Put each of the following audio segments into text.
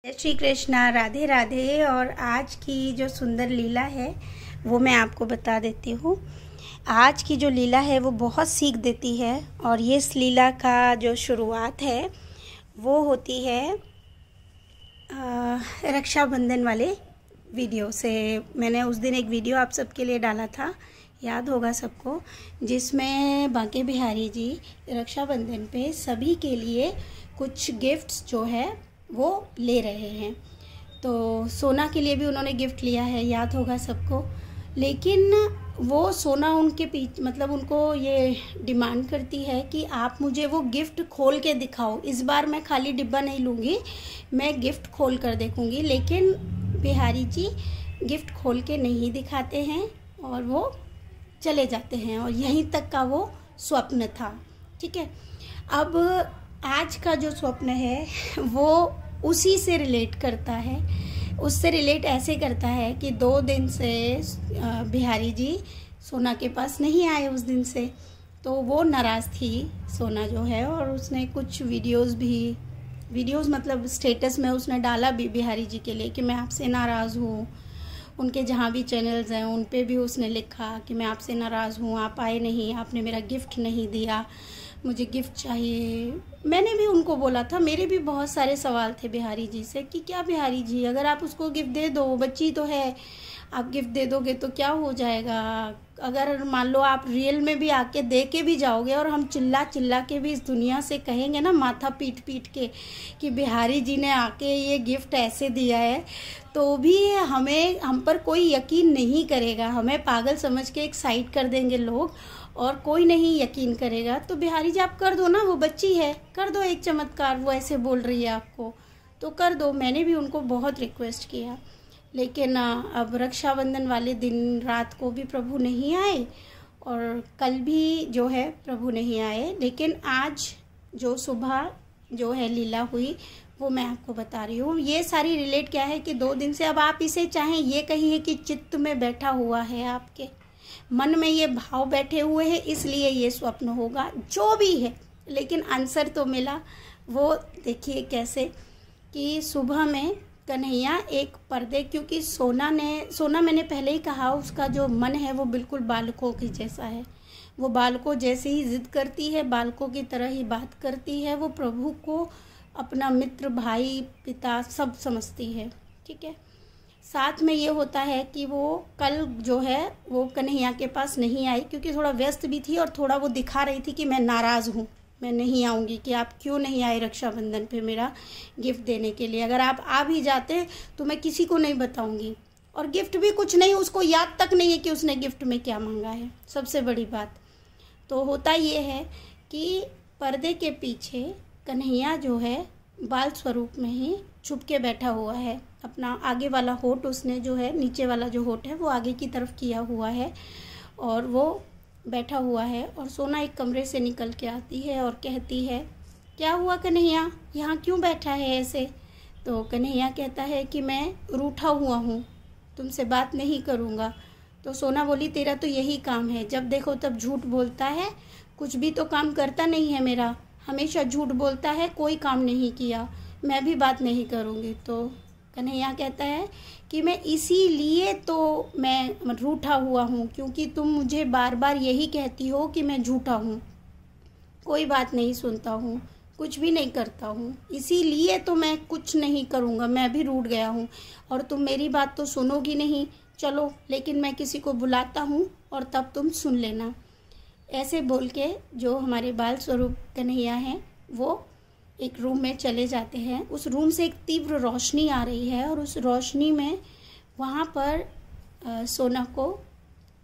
जय श्री कृष्णा, राधे राधे। और आज की जो सुंदर लीला है वो मैं आपको बता देती हूँ। आज की जो लीला है वो बहुत सीख देती है और ये इस लीला का जो शुरुआत है वो होती है रक्षाबंधन वाले वीडियो से। मैंने उस दिन एक वीडियो आप सबके लिए डाला था, याद होगा सबको, जिसमें बांके बिहारी जी रक्षाबंधन पे सभी के लिए कुछ गिफ्ट्स जो है वो ले रहे हैं। तो सोना के लिए भी उन्होंने गिफ्ट लिया है, याद होगा सबको। लेकिन वो सोना उनके पीछे मतलब उनको ये डिमांड करती है कि आप मुझे वो गिफ्ट खोल के दिखाओ। इस बार मैं खाली डिब्बा नहीं लूँगी, मैं गिफ्ट खोल कर देखूँगी। लेकिन बिहारी जी गिफ्ट खोल के नहीं दिखाते हैं और वो चले जाते हैं। और यहीं तक का वो स्वप्न था, ठीक है। अब आज का जो स्वप्न है वो उसी से रिलेट करता है। उससे रिलेट ऐसे करता है कि 2 दिन से बिहारी जी सोना के पास नहीं आए उस दिन से। तो वो नाराज़ थी सोना जो है, और उसने कुछ वीडियोस मतलब स्टेटस में उसने डाला भी बिहारी जी के लिए कि मैं आपसे नाराज़ हूँ। उनके जहाँ भी चैनल्स हैं उन पे भी उसने लिखा कि मैं आपसे नाराज़ हूँ, आप आए नहीं, आपने मेरा गिफ्ट नहीं दिया, मुझे गिफ्ट चाहिए। मैंने भी उनको बोला था, मेरे भी बहुत सारे सवाल थे बिहारी जी से कि क्या बिहारी जी, अगर आप उसको गिफ्ट दे दो, बच्ची तो है, आप गिफ्ट दे दोगे तो क्या हो जाएगा। अगर मान लो आप रियल में भी आके दे के भी जाओगे और हम चिल्ला चिल्ला के भी इस दुनिया से कहेंगे ना, माथा पीट पीट के, कि बिहारी जी ने आके ये गिफ्ट ऐसे दिया है, तो भी हम पर कोई यकीन नहीं करेगा। हमें पागल समझ के एक साइड कर देंगे लोग और कोई नहीं यकीन करेगा। तो बिहारी जी आप कर दो ना, वो बच्ची है, कर दो एक चमत्कार, वो ऐसे बोल रही है आपको तो कर दो। मैंने भी उनको बहुत रिक्वेस्ट किया, लेकिन अब रक्षाबंधन वाले दिन रात को भी प्रभु नहीं आए और कल भी जो है प्रभु नहीं आए। लेकिन आज जो सुबह जो है लीला हुई वो मैं आपको बता रही हूँ। ये सारी रिलेट क्या है कि 2 दिन से, अब आप इसे चाहें ये कहिए कि चित्त में बैठा हुआ है, आपके मन में ये भाव बैठे हुए हैं, इसलिए ये स्वप्न होगा, जो भी है। लेकिन आंसर तो मिला। वो देखिए कैसे कि सुबह में कन्हैया एक पर्दे, क्योंकि सोना मैंने पहले ही कहा, उसका जो मन है वो बिल्कुल बालकों की जैसा है। वो बालकों जैसे ही जिद करती है, बालकों की तरह ही बात करती है। वो प्रभु को अपना मित्र, भाई, पिता सब समझती है, ठीक है। साथ में ये होता है कि वो कल जो है वो कन्हैया के पास नहीं आई, क्योंकि थोड़ा व्यस्त भी थी और थोड़ा वो दिखा रही थी कि मैं नाराज़ हूँ, मैं नहीं आऊँगी, कि आप क्यों नहीं आए रक्षाबंधन पे मेरा गिफ्ट देने के लिए। अगर आप आ भी जाते तो मैं किसी को नहीं बताऊँगी। और गिफ्ट भी कुछ नहीं, उसको याद तक नहीं है कि उसने गिफ्ट में क्या मांगा है, सबसे बड़ी बात। तो होता ये है कि पर्दे के पीछे कन्हैया जो है बाल स्वरूप में ही छुप के बैठा हुआ है। अपना आगे वाला होठ उसने जो है, नीचे वाला जो होठ है वो आगे की तरफ किया हुआ है और वो बैठा हुआ है। और सोना एक कमरे से निकल के आती है और कहती है, क्या हुआ कन्हैया, यहाँ क्यों बैठा है ऐसे। तो कन्हैया कहता है कि मैं रूठा हुआ हूँ, तुमसे बात नहीं करूँगा। तो सोना बोली, तेरा तो यही काम है, जब देखो तब झूठ बोलता है, कुछ भी तो काम करता नहीं है मेरा, हमेशा झूठ बोलता है, कोई काम नहीं किया, मैं भी बात नहीं करूँगी। तो कन्हैया कहता है कि मैं इसीलिए तो मैं रूठा हुआ हूँ, क्योंकि तुम मुझे बार बार यही कहती हो कि मैं झूठा हूँ, कोई बात नहीं सुनता हूँ, कुछ भी नहीं करता हूँ, इसीलिए तो मैं कुछ नहीं करूँगा, मैं भी रूठ गया हूँ और तुम मेरी बात तो सुनोगी नहीं। चलो, लेकिन मैं किसी को बुलाता हूँ और तब तुम सुन लेना। ऐसे बोल के जो हमारे बाल स्वरूप कन्हैया हैं वो एक रूम में चले जाते हैं। उस रूम से एक तीव्र रोशनी आ रही है और उस रोशनी में वहाँ पर सोना को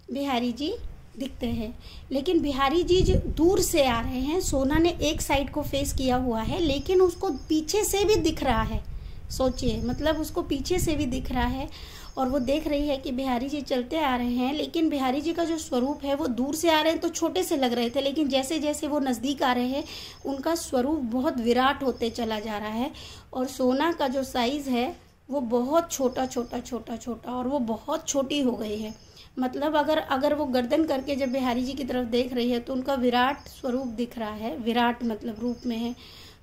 बिहारी जी दिखते हैं। लेकिन बिहारी जी जो दूर से आ रहे हैं, सोना ने एक साइड को फेस किया हुआ है लेकिन उसको पीछे से भी दिख रहा है। सोचिए, मतलब उसको पीछे से भी दिख रहा है और वो देख रही है कि बिहारी जी चलते आ रहे हैं। लेकिन बिहारी जी का जो स्वरूप है, वो दूर से आ रहे हैं तो छोटे से लग रहे थे, लेकिन जैसे जैसे वो नज़दीक आ रहे हैं उनका स्वरूप बहुत विराट होते चला जा रहा है। और सोना का जो साइज़ है वो बहुत छोटा छोटा छोटा छोटा, और वो बहुत छोटी हो गई है। मतलब अगर वो गर्दन करके जब बिहारी जी की तरफ देख रही है तो उनका विराट स्वरूप दिख रहा है, विराट मतलब रूप में है।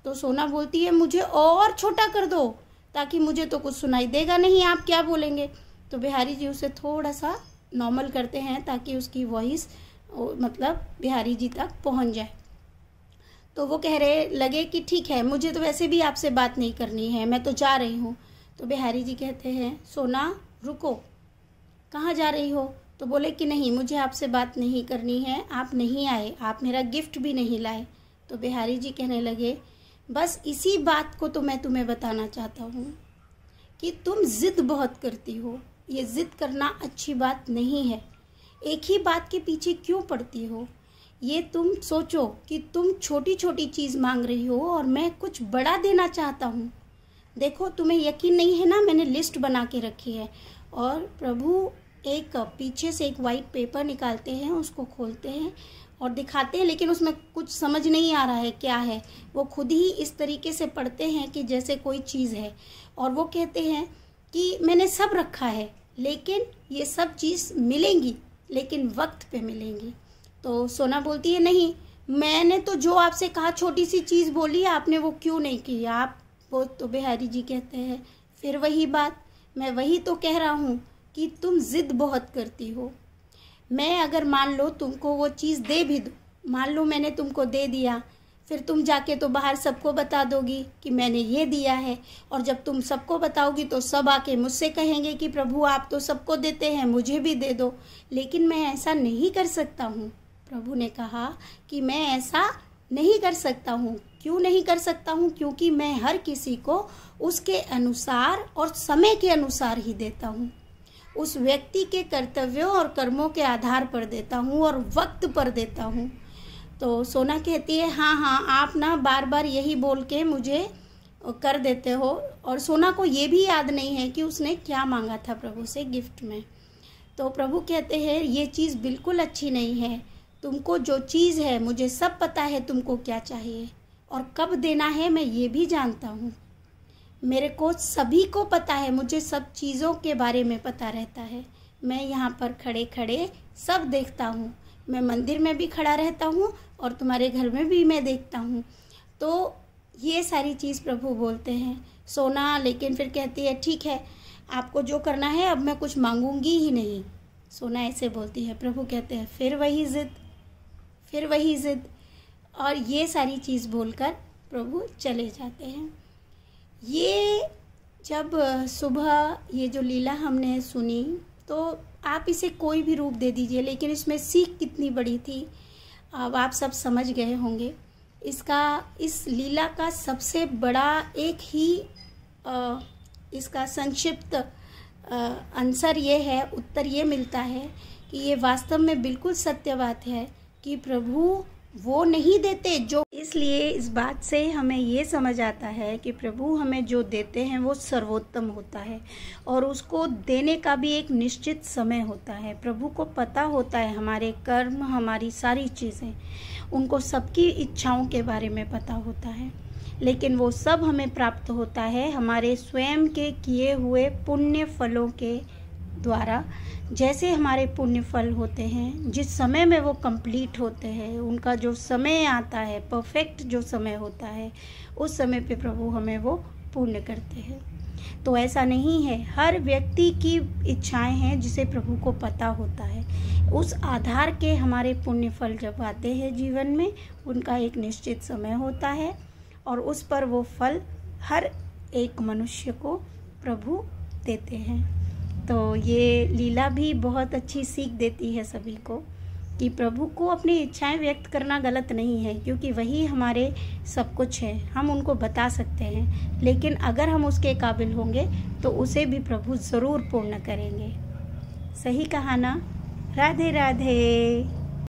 तो सोना बोलती है, मुझे और छोटा कर दो, ताकि मुझे तो कुछ सुनाई देगा नहीं, आप क्या बोलेंगे। तो बिहारी जी उसे थोड़ा सा नॉर्मल करते हैं ताकि उसकी वॉइस मतलब बिहारी जी तक पहुंच जाए। तो वो कह रहे लगे कि ठीक है, मुझे तो वैसे भी आपसे बात नहीं करनी है, मैं तो जा रही हूँ। तो बिहारी जी कहते हैं सोना रुको, कहाँ जा रही हो। तो बोले कि नहीं, मुझे आपसे बात नहीं करनी है, आप नहीं आए, आप मेरा गिफ्ट भी नहीं लाए। तो बिहारी जी कहने लगे बस इसी बात को तो मैं तुम्हें बताना चाहता हूँ कि तुम ज़िद बहुत करती हो। ये ज़िद करना अच्छी बात नहीं है। एक ही बात के पीछे क्यों पड़ती हो। ये तुम सोचो कि तुम छोटी छोटी चीज़ मांग रही हो और मैं कुछ बड़ा देना चाहता हूँ। देखो, तुम्हें यकीन नहीं है ना, मैंने लिस्ट बना के रखी है। और प्रभु एक पीछे से एक वाइट पेपर निकालते हैं, उसको खोलते हैं और दिखाते हैं, लेकिन उसमें कुछ समझ नहीं आ रहा है क्या है। वो खुद ही इस तरीके से पढ़ते हैं कि जैसे कोई चीज़ है, और वो कहते हैं कि मैंने सब रखा है, लेकिन ये सब चीज़ मिलेंगी, लेकिन वक्त पे मिलेंगी। तो सोना बोलती है नहीं, मैंने तो जो आपसे कहा छोटी सी चीज़ बोली, आपने वो क्यों नहीं की आप वो। तो बिहारी जी कहते हैं फिर वही बात, मैं वही तो कह रहा हूँ कि तुम ज़िद बहुत करती हो। मैं अगर मान लो तुमको वो चीज़ दे भी दूँ, मान लो मैंने तुमको दे दिया, फिर तुम जाके तो बाहर सबको बता दोगी कि मैंने ये दिया है, और जब तुम सबको बताओगी तो सब आके मुझसे कहेंगे कि प्रभु आप तो सबको देते हैं, मुझे भी दे दो। लेकिन मैं ऐसा नहीं कर सकता हूँ। प्रभु ने कहा कि मैं ऐसा नहीं कर सकता हूँ। क्यों नहीं कर सकता हूँ? क्योंकि मैं हर किसी को उसके अनुसार और समय के अनुसार ही देता हूँ। उस व्यक्ति के कर्तव्यों और कर्मों के आधार पर देता हूँ और वक्त पर देता हूँ। तो सोना कहती है हाँ, आप ना बार बार यही बोल के मुझे कर देते हो। और सोना को ये भी याद नहीं है कि उसने क्या मांगा था प्रभु से गिफ्ट में। तो प्रभु कहते हैं ये चीज़ बिल्कुल अच्छी नहीं है। तुमको जो चीज़ है, मुझे सब पता है तुमको क्या चाहिए और कब देना है, मैं ये भी जानता हूँ। मेरे को सभी को पता है, मुझे सब चीज़ों के बारे में पता रहता है। मैं यहाँ पर खड़े खड़े सब देखता हूँ। मैं मंदिर में भी खड़ा रहता हूँ और तुम्हारे घर में भी मैं देखता हूँ। तो ये सारी चीज़ प्रभु बोलते हैं। सोना लेकिन फिर कहती है ठीक है, आपको जो करना है, अब मैं कुछ मांगूंगी ही नहीं। सोना ऐसे बोलती है। प्रभु कहते हैं फिर वही ज़िद, फिर वही ज़िद। और ये सारी चीज़ बोलकर प्रभु चले जाते हैं। ये जब सुबह ये जो लीला हमने सुनी, तो आप इसे कोई भी रूप दे दीजिए, लेकिन इसमें सीख कितनी बड़ी थी अब आप सब समझ गए होंगे। इस लीला का सबसे बड़ा एक ही इसका संक्षिप्त आंसर ये है, उत्तर ये मिलता है कि ये वास्तव में बिल्कुल सत्य बात है कि प्रभु वो नहीं देते जो। इसलिए इस बात से हमें ये समझ आता है कि प्रभु हमें जो देते हैं वो सर्वोत्तम होता है, और उसको देने का भी एक निश्चित समय होता है। प्रभु को पता होता है हमारे कर्म, हमारी सारी चीज़ें, उनको सबकी इच्छाओं के बारे में पता होता है, लेकिन वो सब हमें प्राप्त होता है हमारे स्वयं के किए हुए पुण्य फलों के द्वारा। जैसे हमारे पुण्य फल होते हैं, जिस समय में वो कंप्लीट होते हैं, उनका जो समय आता है, परफेक्ट जो समय होता है, उस समय पे प्रभु हमें वो पूर्ण करते हैं। तो ऐसा नहीं है, हर व्यक्ति की इच्छाएं हैं जिसे प्रभु को पता होता है। उस आधार के हमारे पुण्य फल जब आते हैं जीवन में, उनका एक निश्चित समय होता है और उस पर वो फल हर एक मनुष्य को प्रभु देते हैं। तो ये लीला भी बहुत अच्छी सीख देती है सभी को कि प्रभु को अपनी इच्छाएं व्यक्त करना गलत नहीं है, क्योंकि वही हमारे सब कुछ है। हम उनको बता सकते हैं, लेकिन अगर हम उसके काबिल होंगे तो उसे भी प्रभु ज़रूर पूर्ण करेंगे। सही कहा ना? राधे राधे।